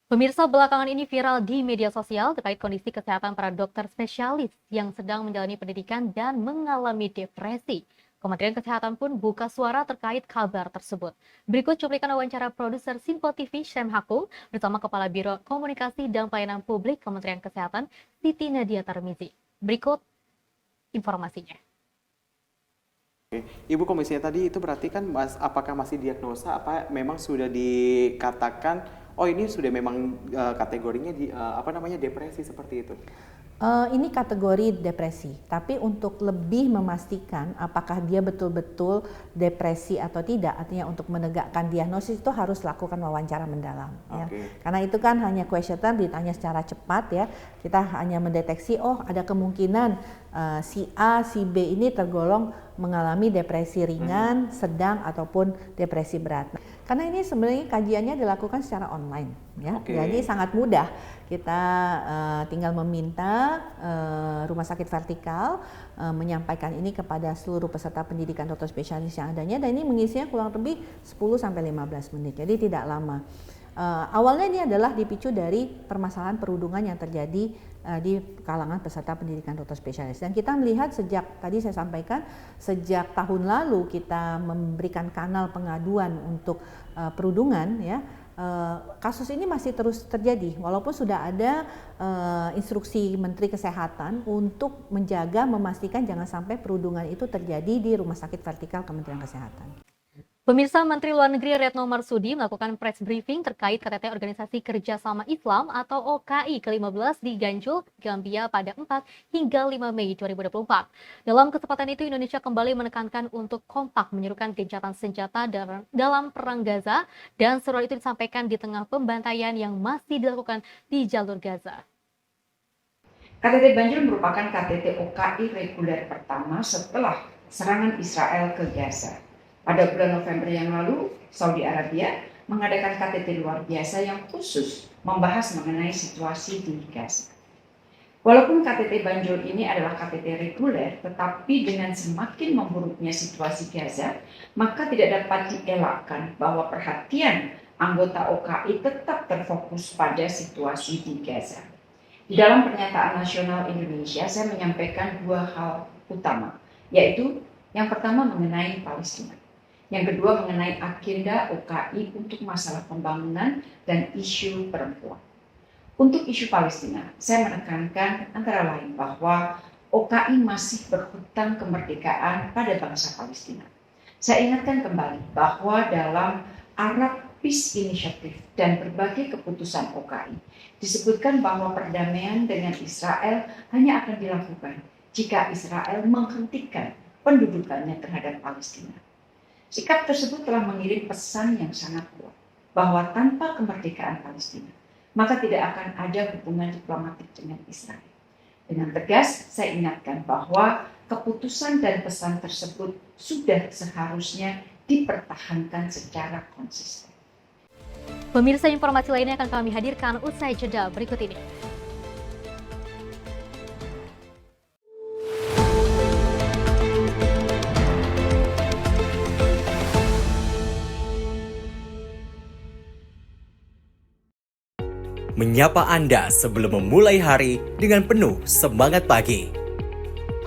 Pemirsa, belakangan ini viral di media sosial terkait kondisi kesehatan para dokter spesialis yang sedang menjalani pendidikan dan mengalami depresi. Kementerian Kesehatan pun buka suara terkait kabar tersebut. Berikut cuplikan wawancara produser Simpo TV Syem Hakul bersama Kepala Biro Komunikasi dan Pelayanan Publik Kementerian Kesehatan Siti Nadia Tarmizi. Berikut informasinya. Ibu komisinya tadi itu berarti kan apakah masih diagnosa, apa memang sudah dikatakan oh ini sudah memang kategorinya depresi seperti itu? Ini kategori depresi, tapi untuk lebih memastikan apakah dia betul-betul depresi atau tidak, artinya untuk menegakkan diagnosis itu harus lakukan wawancara mendalam. Ya. Karena itu kan hanya questionnaire ditanya secara cepat ya, kita hanya mendeteksi oh ada kemungkinan si A, si B ini tergolong mengalami depresi ringan, sedang ataupun depresi berat. Karena ini sebenarnya kajiannya dilakukan secara online, ya, jadi sangat mudah. Kita tinggal meminta rumah sakit vertikal menyampaikan ini kepada seluruh peserta pendidikan dokter spesialis yang adanya, dan ini mengisinya kurang lebih 10-15 menit, jadi tidak lama. Awalnya ini adalah dipicu dari permasalahan perundungan yang terjadi di kalangan peserta pendidikan dokter spesialis, dan kita melihat sejak tadi saya sampaikan sejak tahun lalu kita memberikan kanal pengaduan untuk perundungan ya. Kasus ini masih terus terjadi walaupun sudah ada instruksi Menteri Kesehatan untuk menjaga memastikan jangan sampai perundungan itu terjadi di rumah sakit vertikal Kementerian Kesehatan. Pemirsa, Menteri Luar Negeri Retno Marsudi melakukan press briefing terkait KTT Organisasi Kerjasama Islam atau OKI ke-15 di Banjul, Gambia pada 4 hingga 5 Mei 2024. Dalam kesempatan itu, Indonesia kembali menekankan untuk kompak menyerukan gencatan senjata dalam Perang Gaza, dan seruan itu disampaikan di tengah pembantaian yang masih dilakukan di jalur Gaza. KTT Banjul merupakan KTT OKI reguler pertama setelah serangan Israel ke Gaza. Pada bulan November yang lalu, Saudi Arabia mengadakan KTT luar biasa yang khusus membahas mengenai situasi di Gaza. Walaupun KTT Banjul ini adalah KTT reguler, tetapi dengan semakin memburuknya situasi Gaza, maka tidak dapat dielakkan bahwa perhatian anggota OKI tetap terfokus pada situasi di Gaza. Di dalam pernyataan nasional Indonesia, saya menyampaikan dua hal utama, yaitu yang pertama mengenai Palestina. Yang kedua mengenai agenda OKI untuk masalah pembangunan dan isu perempuan. Untuk isu Palestina, saya menekankan antara lain bahwa OKI masih berhutang kemerdekaan pada bangsa Palestina. Saya ingatkan kembali bahwa dalam Arab Peace Initiative dan berbagai keputusan OKI disebutkan bahwa perdamaian dengan Israel hanya akan dilakukan jika Israel menghentikan pendudukannya terhadap Palestina. Sikap tersebut telah mengirim pesan yang sangat kuat bahwa tanpa kemerdekaan Palestina, maka tidak akan ada hubungan diplomatik dengan Israel. Dengan tegas, saya ingatkan bahwa keputusan dan pesan tersebut sudah seharusnya dipertahankan secara konsisten. Pemirsa, informasi lainnya akan kami hadirkan usai jeda berikut ini. Menyapa Anda sebelum memulai hari dengan penuh semangat pagi.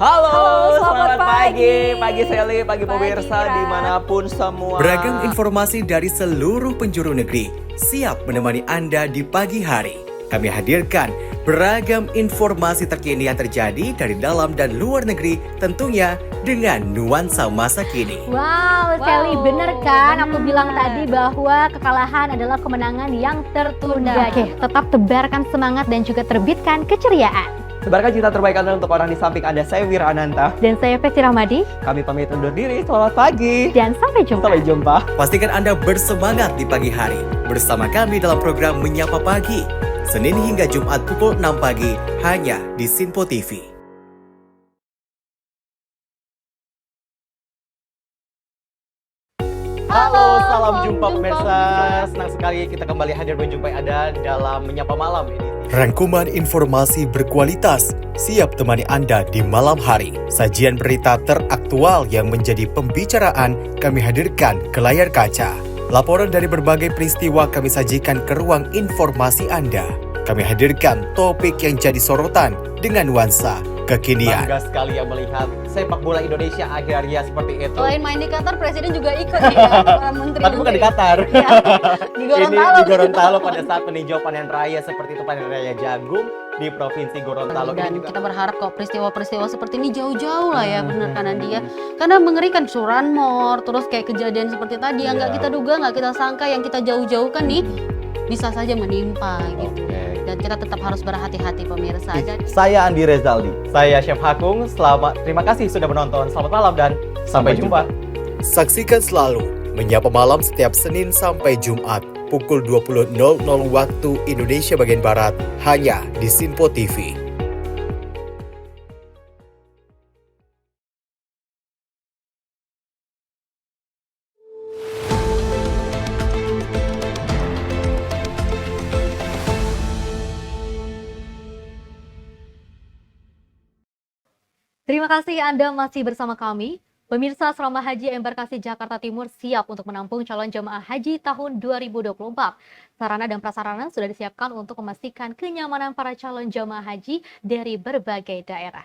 Halo, selamat pagi. Pagi Sally, pagi pemirsa dimanapun semua. Beragam informasi dari seluruh penjuru negeri siap menemani Anda di pagi hari. Kami hadirkan beragam informasi terkini yang terjadi dari dalam dan luar negeri, tentunya dengan nuansa masa kini. Wow, Sally, bener kan? Aku bilang tadi bahwa kekalahan adalah kemenangan yang tertunda. Oke, tetap tebarkan semangat dan juga terbitkan keceriaan. Sebarkan cinta terbaik Anda untuk orang di samping Anda. Saya Wira Ananta. Dan saya Festi Rahmadi. Kami pamit undur diri. Selamat pagi. Dan sampai jumpa. Sampai jumpa. Pastikan Anda bersemangat di pagi hari bersama kami dalam program Menyapa Pagi. Senin hingga Jumat pukul 6 pagi hanya di Sinpo TV. Halo, salam jumpa pemirsa. Senang sekali kita kembali hadir menjumpai Anda dalam Menyapa Malam ini. Rangkuman informasi berkualitas siap temani Anda di malam hari. Sajian berita teraktual yang menjadi pembicaraan kami hadirkan ke layar kaca. Laporan dari berbagai peristiwa kami sajikan ke ruang informasi Anda. Kami hadirkan topik yang jadi sorotan dengan nuansa kekinian. Bangga sekali yang melihat sepak bola Indonesia akhirnya seperti itu. Selain main di Qatar, Presiden juga ikut ya, para menteri. Tapi bukan di Qatar. Ya, di Gorontalo. Ini di Gorontalo pada saat meninjau panen raya seperti itu, panen raya jagung di Provinsi Gorontalo. Dan kita berharap kok peristiwa-peristiwa seperti ini jauh-jauh lah ya, benar kan Andi ya. Karena mengerikan curanmor, terus kayak kejadian seperti tadi yang nggak kita duga, nggak kita sangka, yang kita jauh-jauhkan nih bisa saja menimpa gitu. Dan kita tetap harus berhati-hati pemirsa. Saya Andi Rezaldi, saya Chef Hakung. Terima kasih sudah menonton. Selamat malam dan sampai jumpa. Saksikan selalu Menyapa Malam setiap Senin sampai Jumat pukul 20.00 waktu Indonesia bagian Barat hanya di Sinpo TV. Terima kasih Anda masih bersama kami. Pemirsa, Asrama Haji Embarkasi Jakarta Timur siap untuk menampung calon jemaah haji tahun 2024. Sarana dan prasarana sudah disiapkan untuk memastikan kenyamanan para calon jemaah haji dari berbagai daerah.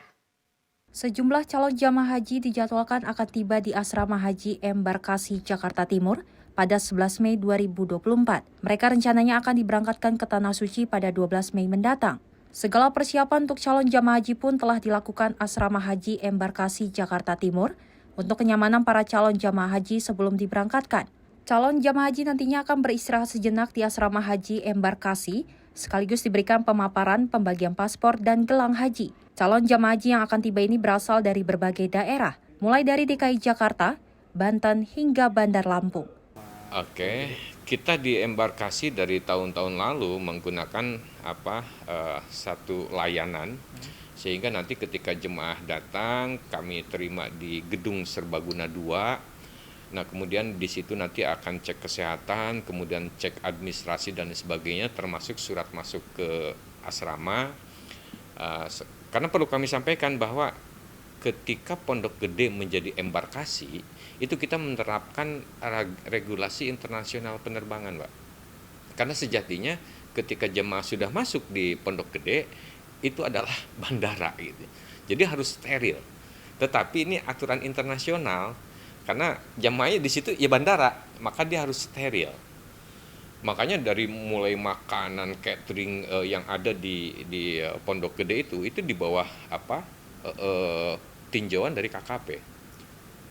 Sejumlah calon jemaah haji dijadwalkan akan tiba di Asrama Haji Embarkasi Jakarta Timur pada 11 Mei 2024. Mereka rencananya akan diberangkatkan ke Tanah Suci pada 12 Mei mendatang. Segala persiapan untuk calon jamaah haji pun telah dilakukan Asrama Haji Embarkasi Jakarta Timur untuk kenyamanan para calon jamaah haji sebelum diberangkatkan. Calon jamaah haji nantinya akan beristirahat sejenak di Asrama Haji Embarkasi, sekaligus diberikan pemaparan, pembagian paspor, dan gelang haji. Calon jamaah haji yang akan tiba ini berasal dari berbagai daerah, mulai dari DKI Jakarta, Banten, hingga Bandar Lampung. Oke, kita di embarkasi dari tahun-tahun lalu menggunakan satu layanan, sehingga nanti ketika jemaah datang kami terima di Gedung Serbaguna 2. Nah, kemudian di situ nanti akan cek kesehatan, kemudian cek administrasi dan sebagainya, termasuk surat masuk ke asrama. Karena perlu kami sampaikan bahwa ketika Pondok Gede menjadi embarkasi, itu kita menerapkan regulasi internasional penerbangan, Pak. Karena sejatinya ketika jemaah sudah masuk di Pondok Gede, itu adalah bandara gitu. Jadi harus steril. Tetapi ini aturan internasional, karena jemaahnya di situ ya bandara, maka dia harus steril. Makanya dari mulai makanan catering yang ada di Pondok Gede itu di bawah tinjauan dari KKP.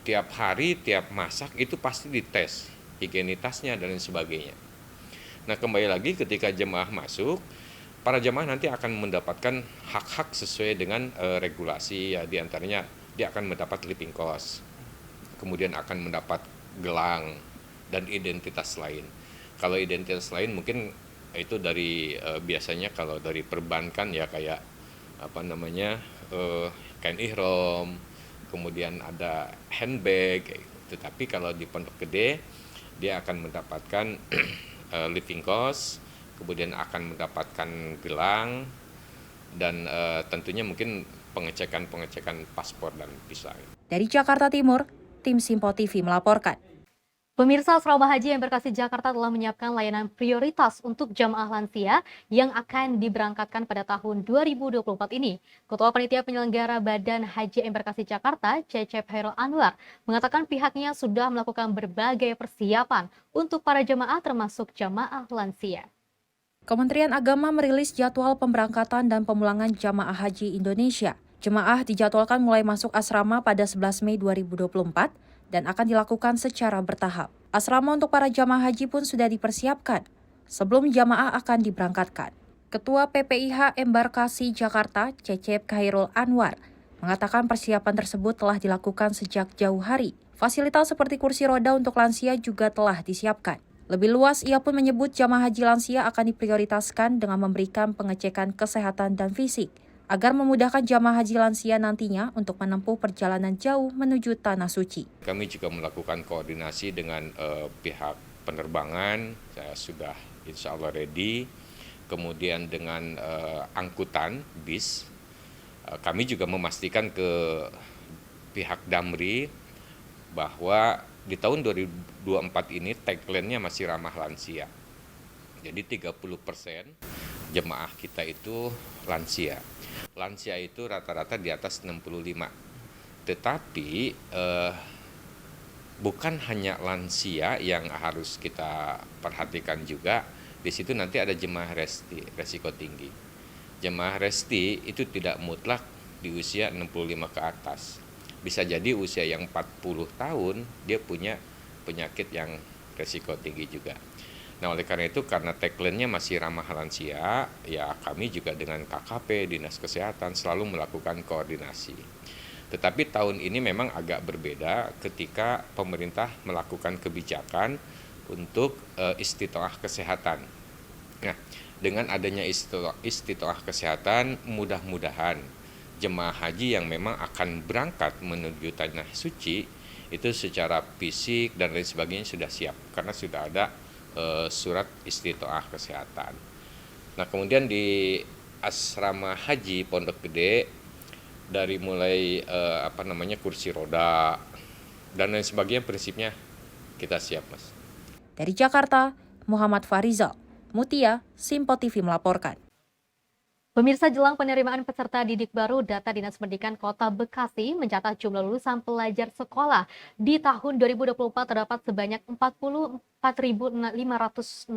Tiap hari, tiap masak itu pasti dites higienitasnya dan lain sebagainya. Nah, kembali lagi ketika jemaah masuk, para jemaah nanti akan mendapatkan hak-hak sesuai dengan regulasi, ya, diantaranya dia akan mendapat living cost, kemudian akan mendapat gelang dan identitas lain. Kalau identitas lain mungkin Itu dari biasanya kalau dari perbankan ya kayak kain ihram, kemudian ada handbag. Tetapi kalau di Pondok Gede dia akan mendapatkan living cost, kemudian akan mendapatkan gelang, dan tentunya mungkin pengecekan paspor dan visa. Dari Jakarta Timur, tim Simpo TV melaporkan. Pemirsa, Asrama Haji Embarkasi Jakarta telah menyiapkan layanan prioritas untuk jamaah lansia yang akan diberangkatkan pada tahun 2024 ini. Ketua Panitia Penyelenggara Badan Haji Embarkasi Jakarta, Cecep Hairul Anwar, mengatakan pihaknya sudah melakukan berbagai persiapan untuk para jamaah termasuk jamaah lansia. Kementerian Agama merilis jadwal pemberangkatan dan pemulangan jamaah haji Indonesia. Jemaah dijadwalkan mulai masuk asrama pada 11 Mei 2024 dan akan dilakukan secara bertahap. Asrama untuk para jamaah haji pun sudah dipersiapkan sebelum jamaah akan diberangkatkan. Ketua PPIH Embarkasi Jakarta, Cecep Hairul Anwar, mengatakan persiapan tersebut telah dilakukan sejak jauh hari. Fasilitas seperti kursi roda untuk lansia juga telah disiapkan. Lebih luas, ia pun menyebut jamaah haji lansia akan diprioritaskan dengan memberikan pengecekan kesehatan dan fisik, agar memudahkan jamaah haji lansia nantinya untuk menempuh perjalanan jauh menuju Tanah Suci. Kami juga melakukan koordinasi dengan pihak penerbangan, saya sudah insya Allah ready. Kemudian dengan angkutan, bis, kami juga memastikan ke pihak Damri bahwa di tahun 2024 ini tagline-nya masih ramah lansia. Jadi 30% jemaah kita itu lansia. Lansia itu rata-rata di atas 65. Tetapi bukan hanya lansia yang harus kita perhatikan juga. Di situ nanti ada jemaah resti, resiko tinggi. Jemaah resti itu tidak mutlak di usia 65 ke atas. Bisa jadi usia yang 40 tahun dia punya penyakit yang resiko tinggi juga. Nah, oleh karena itu, karena tagline-nya masih ramah lansia, ya kami juga dengan KKP, Dinas Kesehatan selalu melakukan koordinasi. Tetapi tahun ini memang agak berbeda ketika pemerintah melakukan kebijakan untuk istitoah kesehatan. Nah, dengan adanya istitoah kesehatan, mudah-mudahan jemaah haji yang memang akan berangkat menuju Tanah Suci itu secara fisik dan lain sebagainya sudah siap karena sudah ada surat istitoah kesehatan. Nah, kemudian di asrama haji Pondok Gede dari mulai kursi roda dan lain sebagainya prinsipnya kita siap, Mas. Dari Jakarta, Muhammad Farizal, Mutia, Simpo TV melaporkan. Pemirsa, jelang penerimaan peserta didik baru, data Dinas Pendidikan Kota Bekasi mencatat jumlah lulusan pelajar sekolah di tahun 2024 terdapat sebanyak 44.562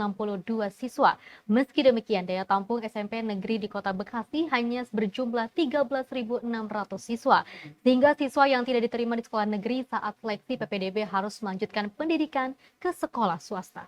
siswa. Meski demikian, daya tampung SMP negeri di Kota Bekasi hanya berjumlah 13.600 siswa. Sehingga siswa yang tidak diterima di sekolah negeri saat seleksi PPDB harus melanjutkan pendidikan ke sekolah swasta.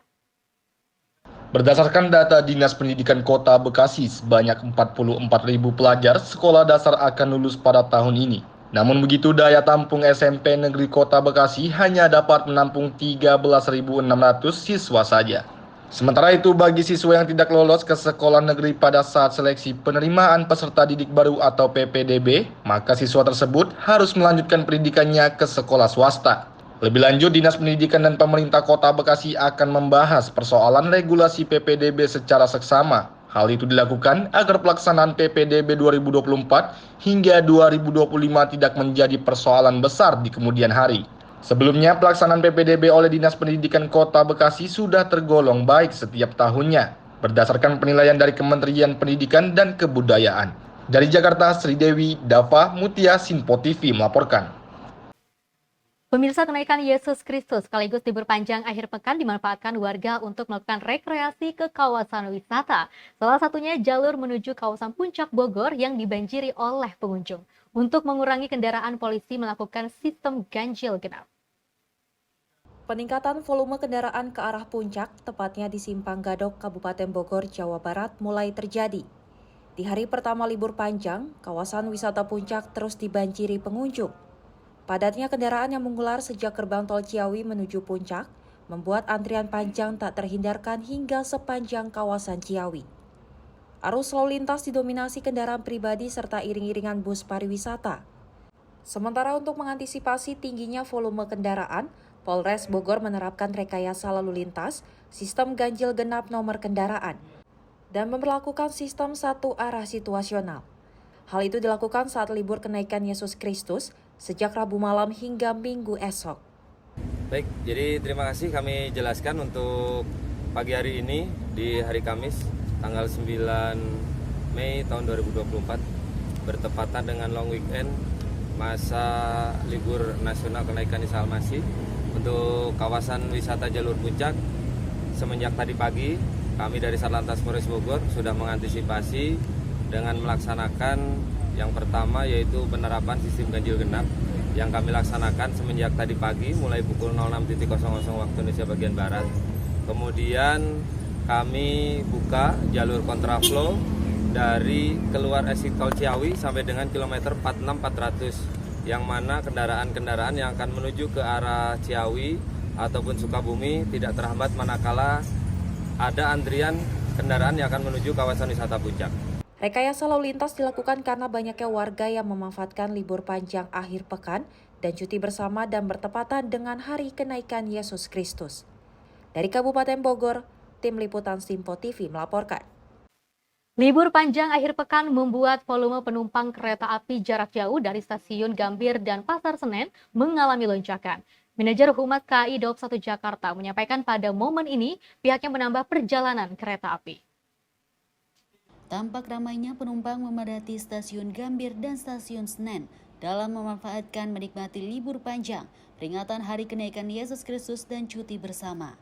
Berdasarkan data Dinas Pendidikan Kota Bekasi, sebanyak 44.000 pelajar sekolah dasar akan lulus pada tahun ini. Namun begitu, daya tampung SMP Negeri Kota Bekasi hanya dapat menampung 13.600 siswa saja. Sementara itu, bagi siswa yang tidak lolos ke sekolah negeri pada saat seleksi penerimaan peserta didik baru atau PPDB, maka siswa tersebut harus melanjutkan pendidikannya ke sekolah swasta. Lebih lanjut, Dinas Pendidikan dan pemerintah Kota Bekasi akan membahas persoalan regulasi PPDB secara seksama. Hal itu dilakukan agar pelaksanaan PPDB 2024 hingga 2025 tidak menjadi persoalan besar di kemudian hari. Sebelumnya, pelaksanaan PPDB oleh Dinas Pendidikan Kota Bekasi sudah tergolong baik setiap tahunnya, berdasarkan penilaian dari Kementerian Pendidikan dan Kebudayaan. Dari Jakarta, Sri Dewi, Dava, Mutia, Simpo TV melaporkan. Pemirsa, kenaikan Yesus Kristus sekaligus libur panjang akhir pekan dimanfaatkan warga untuk melakukan rekreasi ke kawasan wisata. Salah satunya jalur menuju kawasan Puncak Bogor yang dibanjiri oleh pengunjung. Untuk mengurangi kendaraan, polisi melakukan sistem ganjil genap. Peningkatan volume kendaraan ke arah puncak, tepatnya di Simpang Gadok, Kabupaten Bogor, Jawa Barat, mulai terjadi. Di hari pertama libur panjang, kawasan wisata puncak terus dibanjiri pengunjung. Padatnya kendaraan yang mengular sejak gerbang tol Ciawi menuju puncak membuat antrian panjang tak terhindarkan hingga sepanjang kawasan Ciawi. Arus lalu lintas didominasi kendaraan pribadi serta iring-iringan bus pariwisata. Sementara untuk mengantisipasi tingginya volume kendaraan, Polres Bogor menerapkan rekayasa lalu lintas, sistem ganjil genap nomor kendaraan, dan memperlakukan sistem satu arah situasional. Hal itu dilakukan saat libur kenaikan Yesus Kristus sejak Rabu malam hingga Minggu esok. Baik, jadi terima kasih kami jelaskan untuk pagi hari ini di hari Kamis tanggal 9 Mei tahun 2024 bertepatan dengan long weekend masa libur nasional kenaikan Isa Al-Masih untuk kawasan wisata Jalur Puncak. Semenjak tadi pagi kami dari Satlantas Polres Bogor sudah mengantisipasi dengan melaksanakan yang pertama yaitu penerapan sistem ganjil genap yang kami laksanakan semenjak tadi pagi mulai pukul 06.00 waktu Indonesia bagian Barat. Kemudian kami buka jalur kontraflow dari keluar exit tol Ciawi sampai dengan kilometer 46400 yang mana kendaraan-kendaraan yang akan menuju ke arah Ciawi ataupun Sukabumi tidak terhambat manakala ada antrian kendaraan yang akan menuju kawasan wisata Puncak. Rekayasa lalu lintas dilakukan karena banyaknya warga yang memanfaatkan libur panjang akhir pekan dan cuti bersama dan bertepatan dengan hari kenaikan Yesus Kristus. Dari Kabupaten Bogor, Tim Liputan Simpo TV melaporkan. Libur panjang akhir pekan membuat volume penumpang kereta api jarak jauh dari stasiun Gambir dan Pasar Senen mengalami lonjakan. Manajer Humas KAI Daob 1 Jakarta menyampaikan pada momen ini pihaknya menambah perjalanan kereta api. Tampak ramainya penumpang memadati stasiun Gambir dan stasiun Senen dalam memanfaatkan menikmati libur panjang, peringatan hari kenaikan Yesus Kristus dan cuti bersama.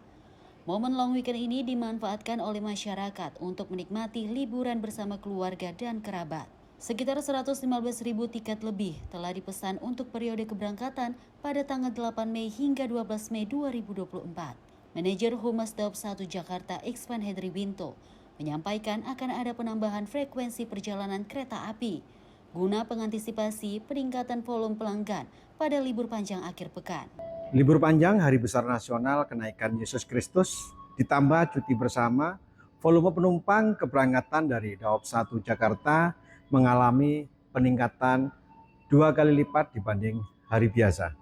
Momen long weekend ini dimanfaatkan oleh masyarakat untuk menikmati liburan bersama keluarga dan kerabat. Sekitar 115.000 tiket lebih telah dipesan untuk periode keberangkatan pada tanggal 8 Mei hingga 12 Mei 2024. Manajer Humas Daob 1 Jakarta Iksvan Hedri Winto menyampaikan akan ada penambahan frekuensi perjalanan kereta api guna pengantisipasi peningkatan volume pelanggan pada libur panjang akhir pekan. Libur panjang Hari Besar Nasional Kenaikan Yesus Kristus ditambah cuti bersama, volume penumpang keberangkatan dari Daob 1 Jakarta mengalami peningkatan 2 kali lipat dibanding hari biasa.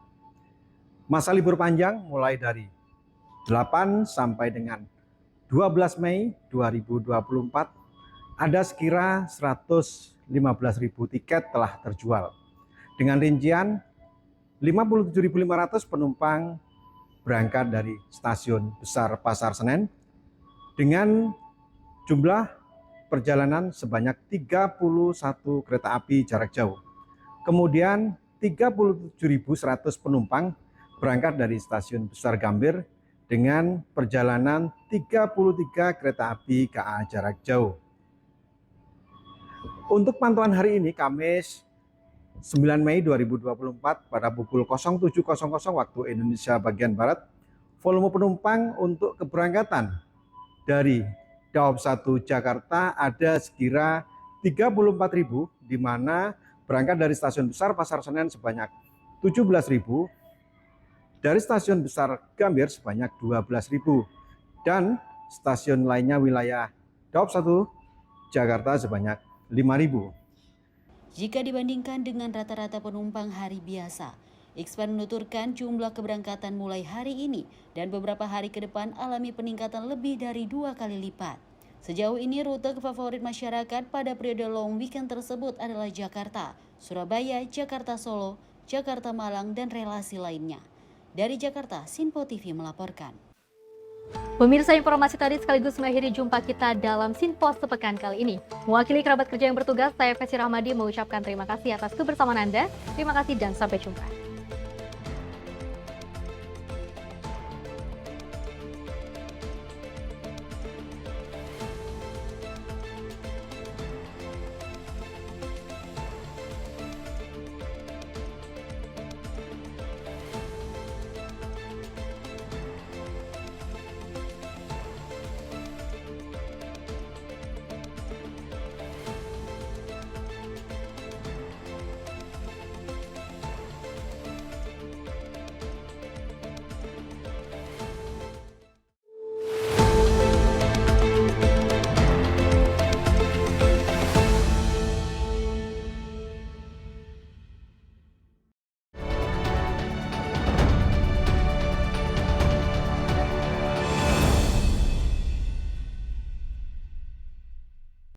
Masa libur panjang mulai dari 8 sampai dengan 12 Mei 2024 ada sekira 115.000 tiket telah terjual. Dengan rincian 57.500 penumpang berangkat dari stasiun besar Pasar Senen dengan jumlah perjalanan sebanyak 31 kereta api jarak jauh. Kemudian 37.100 penumpang berangkat dari stasiun besar Gambir dengan perjalanan 33 kereta api KA jarak jauh. Untuk pantauan hari ini Kamis 9 Mei 2024 pada pukul 07.00 waktu Indonesia bagian Barat, volume penumpang untuk keberangkatan dari Daob 1 Jakarta ada sekira 34.000, di mana berangkat dari stasiun besar Pasar Senen sebanyak 17.000, dari stasiun besar Gambir sebanyak 12.000, dan stasiun lainnya wilayah Daob 1 Jakarta sebanyak 5.000. Jika dibandingkan dengan rata-rata penumpang hari biasa, Iksvan menuturkan jumlah keberangkatan mulai hari ini dan beberapa hari ke depan alami peningkatan lebih dari 2 kali lipat. Sejauh ini rute favorit masyarakat pada periode long weekend tersebut adalah Jakarta, Surabaya, Jakarta Solo, Jakarta Malang, dan relasi lainnya. Dari Jakarta, Sinpo TV melaporkan. Pemirsa, informasi tadi sekaligus mengakhiri jumpa kita dalam Sinpo sepekan kali ini. Mewakili kerabat kerja yang bertugas, saya Fesi Rahmadi mengucapkan terima kasih atas kebersamaan Anda. Terima kasih dan sampai jumpa.